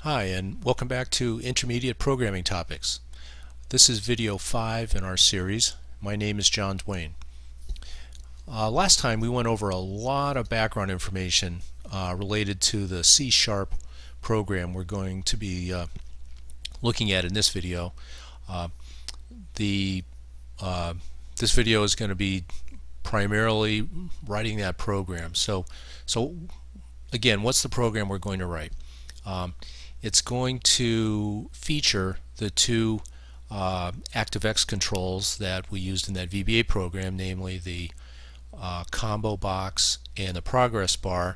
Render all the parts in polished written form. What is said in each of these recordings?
Hi, and welcome back to Intermediate Programming Topics. This is video 5 in our series. My name is John Dwayne. Last time we went over a lot of background information related to the C# program we're going to be looking at in this video. This video is going to be primarily writing that program. So again, what's the program we're going to write? It's going to feature the two ActiveX controls that we used in that VBA program, namely the combo box and the progress bar,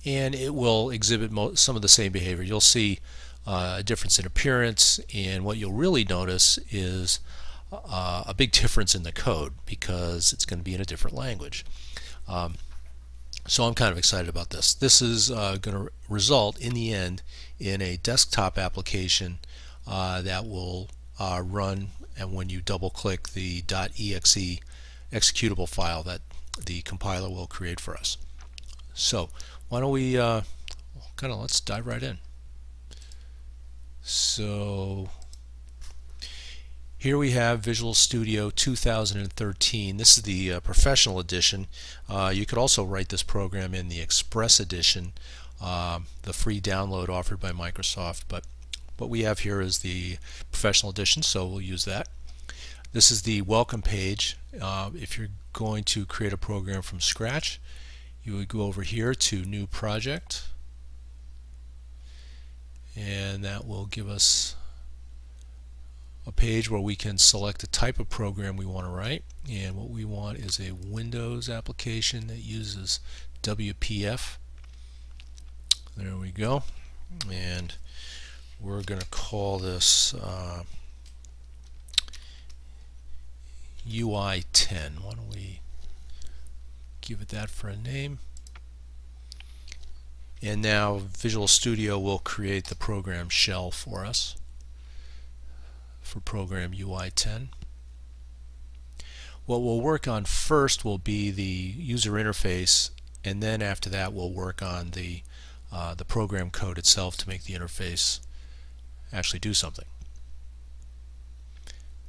and it will exhibit some of the same behavior. You'll see a difference in appearance, and what you'll really notice is a big difference in the code because it's going to be in a different language. So I'm kind of excited about this. This is going to result in the end in a desktop application that will run, and when you double click the .exe executable file that the compiler will create for us. So why don't we let's dive right in. So here we have Visual Studio 2013. This is the professional edition. You could also write this program in the Express edition, the free download offered by Microsoft, but what we have here is the professional edition, so we'll use that. This is the welcome page. If you're going to create a program from scratch, you would go over here to New Project, and that will give us a page where we can select the type of program we want to write, and what we want is a Windows application that uses WPF. There we go, and we're going to call this UI 10. Why don't we give it that for a name? And now Visual Studio will create the program shell for us for program UI 10. What we'll work on first will be the user interface, and then after that we'll work on the program code itself to make the interface actually do something.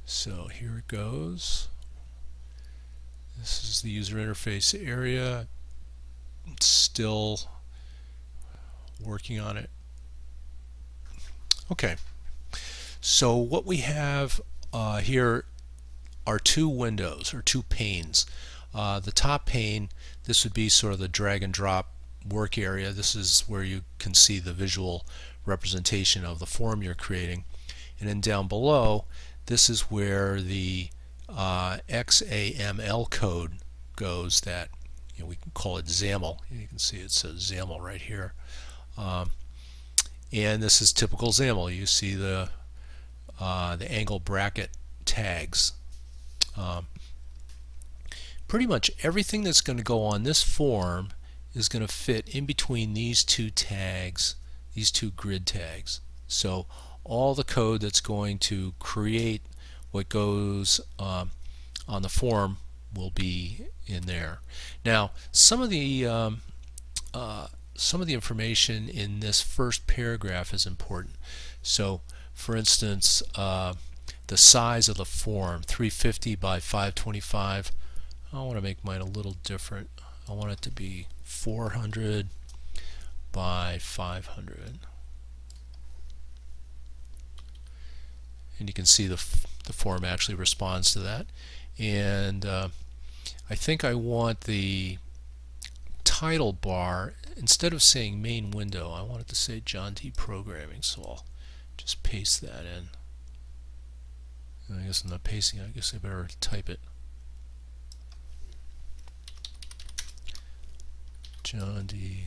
So here it goes. This is the user interface area. It's still working on it. Okay. So what we have here are two windows, or two panes. The top pane, this would be sort of the drag and drop work area. This is where you can see the visual representation of the form you're creating. And then down below, this is where the XAML code goes that, we can call it XAML. You can see it says XAML right here. And this is typical XAML. You see the angle bracket tags. Pretty much everything that's going to go on this form is going to fit in between these two tags, these two grid tags. So all the code that's going to create what goes on the form will be in there. Now, some of the information in this first paragraph is important. So, for instance, the size of the form, 350 by 525. I want to make mine a little different. I want it to be 400 by 500. And you can see the form actually responds to that. And I think I want the title bar, instead of saying main window, I want it to say John D Programming, so I'll just paste that in. And I guess I'm not pasting it, I guess I better type it. John D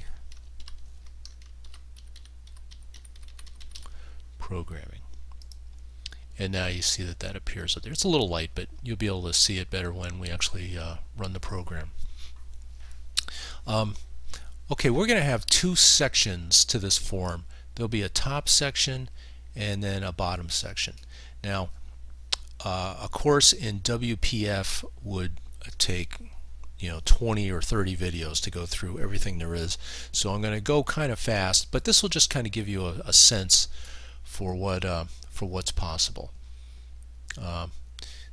Programming. And now you see that that appears up there. It's a little light, but you'll be able to see it better when we actually run the program. Okay, we're going to have two sections to this form. There'll be a top section and then a bottom section. Now, a course in WPF would take 20 or 30 videos to go through everything there is. So I'm going to go kind of fast, but this will just kind of give you a sense for what's possible.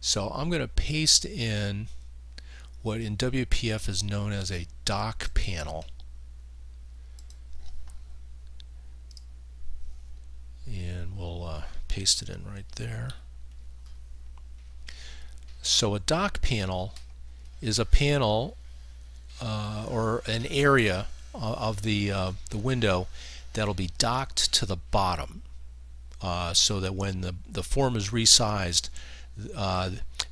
So I'm going to paste in what in WPF is known as a dock panel. And we'll paste it in right there. So a dock panel is a panel or an area of the window that'll be docked to the bottom, so that when the form is resized,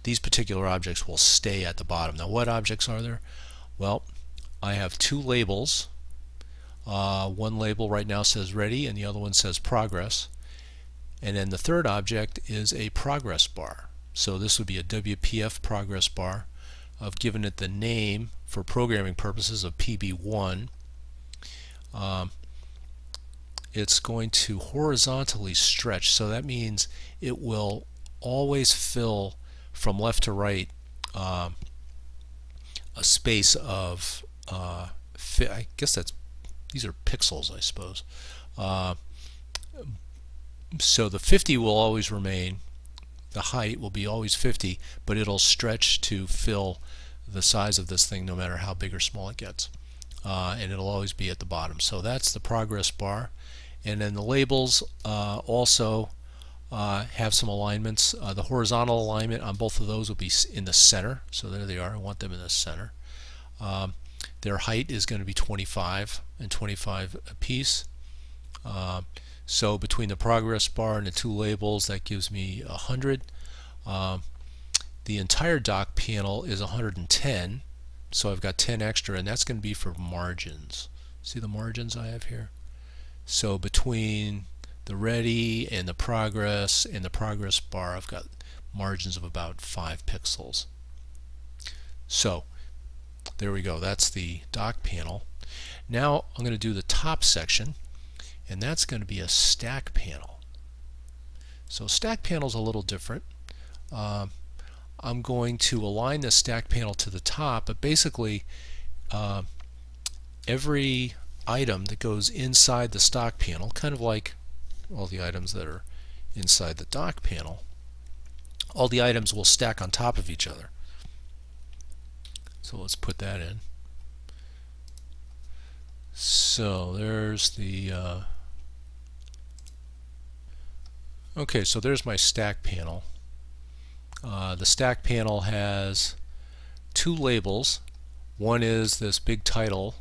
these particular objects will stay at the bottom. Now, what objects are there? Well, I have two labels. One label right now says ready and the other one says progress, and then the third object is a progress bar. So this would be a WPF progress bar. I've given it the name for programming purposes of PB1. It's going to horizontally stretch, so that means it will always fill from left to right a space of I guess these are pixels, I suppose. So the 50 will always remain. The height will be always 50, but it'll stretch to fill the size of this thing no matter how big or small it gets. And it'll always be at the bottom. So that's the progress bar. And then the labels also have some alignments. The horizontal alignment on both of those will be in the center. So there they are. I want them in the center. Their height is going to be 25 and 25 apiece. So between the progress bar and the two labels, that gives me 100. The entire dock panel is 110, so I've got 10 extra, and that's going to be for margins. See the margins I have here? So between the ready and the progress bar, I've got margins of about 5 pixels. So there we go. That's the dock panel. Now I'm going to do the top section, and that's going to be a stack panel. So stack panel is a little different. I'm going to align the stack panel to the top, but basically every item that goes inside the stock panel, kind of like all the items that are inside the dock panel, all the items will stack on top of each other. So let's put that in. So there's the okay, so there's my stack panel. The stack panel has two labels. One is this big title.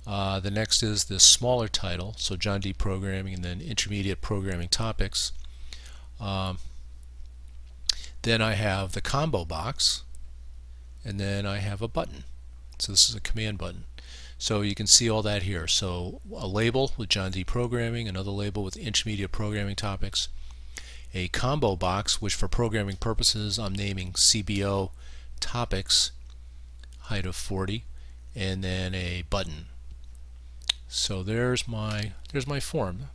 The next is this smaller title, so John D. Programming, and then Intermediate Programming Topics. Then I have the combo box, and then I have a button. So this is a command button. So you can see all that here. So a label with John D. Programming, another label with Intermediate Programming Topics, a combo box, which for programming purposes I'm naming CBO Topics, height of 40, and then a button. So there's my form.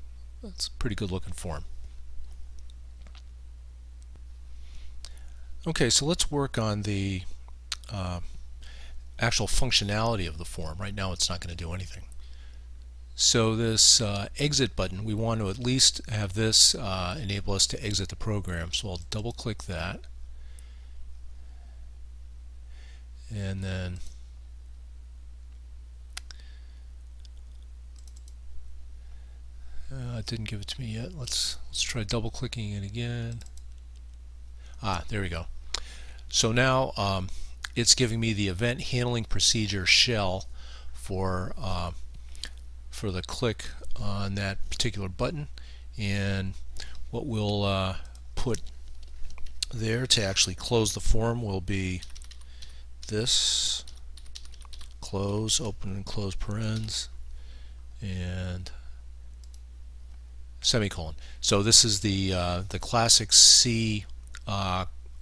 That's a pretty good looking form. Okay, so let's work on the actual functionality of the form. Right now it's not going to do anything. So this exit button, we want to at least have this enable us to exit the program. So I'll double click that, and then it didn't give it to me yet. Let's try double clicking it again. There we go. So now it's giving me the event handling procedure shell for the click on that particular button, and what we'll put there to actually close the form will be this: close, open and close parens, and semicolon. So this is the classic C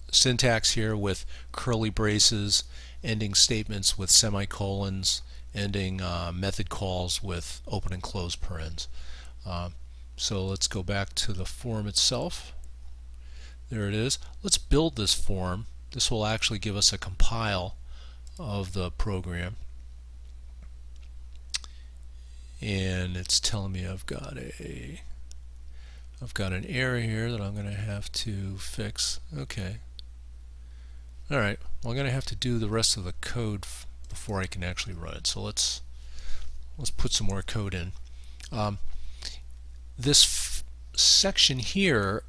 syntax here, with curly braces, ending statements with semicolons, ending method calls with open and close parens. So let's go back to the form itself. There it is. Let's build this form. This will actually give us a compile of the program, and it's telling me I've got an error here that I'm going to have to fix. Okay. Alright, well, I'm going to have to do the rest of the code before I can actually run it. So let's put some more code in. This section here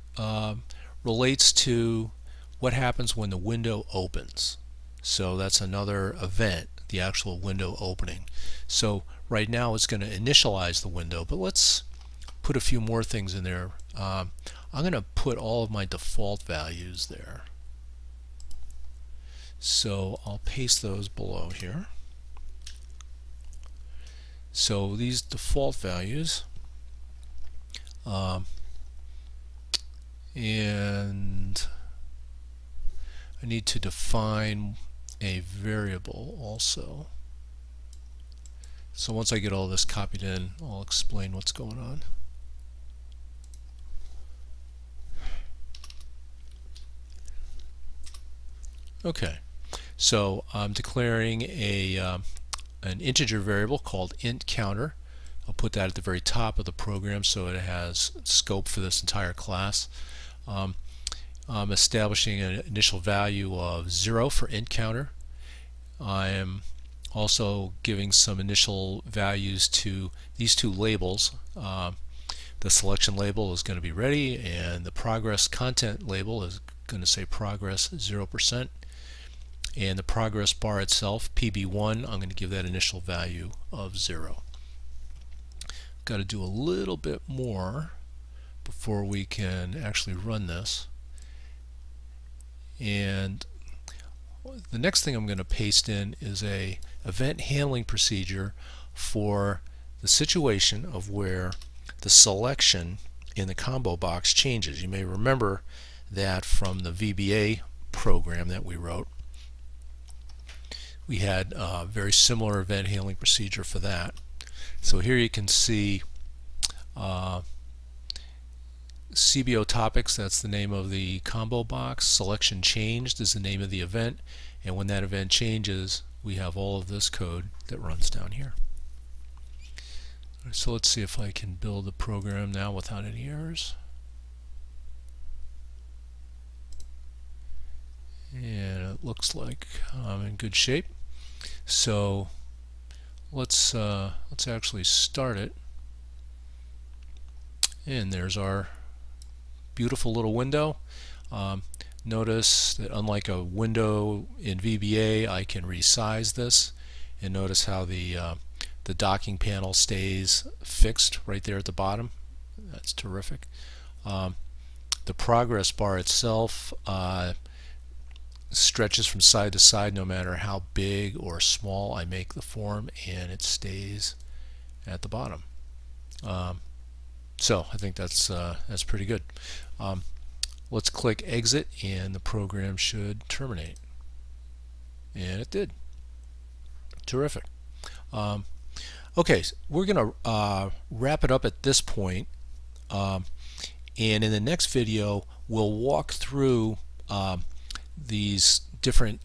relates to what happens when the window opens. So that's another event, the actual window opening. So right now it's going to initialize the window, but let's put a few more things in there. I'm going to put all of my default values there. So I'll paste those below here. So these default values, and I need to define a variable also. So once I get all this copied in, I'll explain what's going on. Okay, so I'm declaring an integer variable called int counter. I'll put that at the very top of the program so it has scope for this entire class. I'm establishing an initial value of 0 for int counter. I am also giving some initial values to these two labels. The selection label is going to be ready, and the progress content label is going to say progress 0%. And the progress bar itself, PB1, I'm going to give that initial value of 0. Got to do a little bit more before we can actually run this. And the next thing I'm going to paste in is a event handling procedure for the situation of where the selection in the combo box changes. You may remember that from the VBA program that we wrote. We had a very similar event handling procedure for that. So here you can see CBO topics, that's the name of the combo box. Selection changed is the name of the event, and when that event changes, we have all of this code that runs down here. So let's see if I can build the program now without any errors. And it looks like I'm in good shape. So let's actually start it. And there's our beautiful little window. Notice that unlike a window in VBA, I can resize this, and notice how the docking panel stays fixed right there at the bottom. That's terrific. The progress bar itself stretches from side to side no matter how big or small I make the form, and it stays at the bottom. So I think that's pretty good. Let's click exit, and the program should terminate, and it did. Terrific. Okay, so we're going to wrap it up at this point, and in the next video we'll walk through these different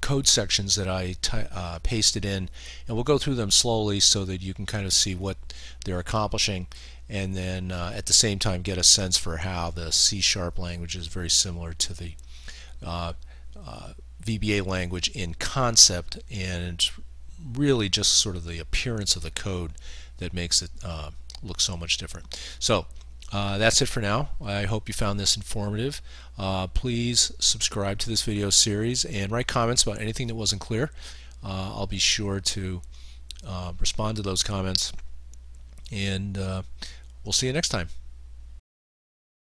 code sections that I pasted in, and we'll go through them slowly so that you can kind of see what they're accomplishing, and then at the same time get a sense for how the C# language is very similar to the VBA language in concept, and it's really just sort of the appearance of the code that makes it look so much different. So that's it for now. I hope you found this informative. Please subscribe to this video series and write comments about anything that wasn't clear. I'll be sure to respond to those comments, and we'll see you next time.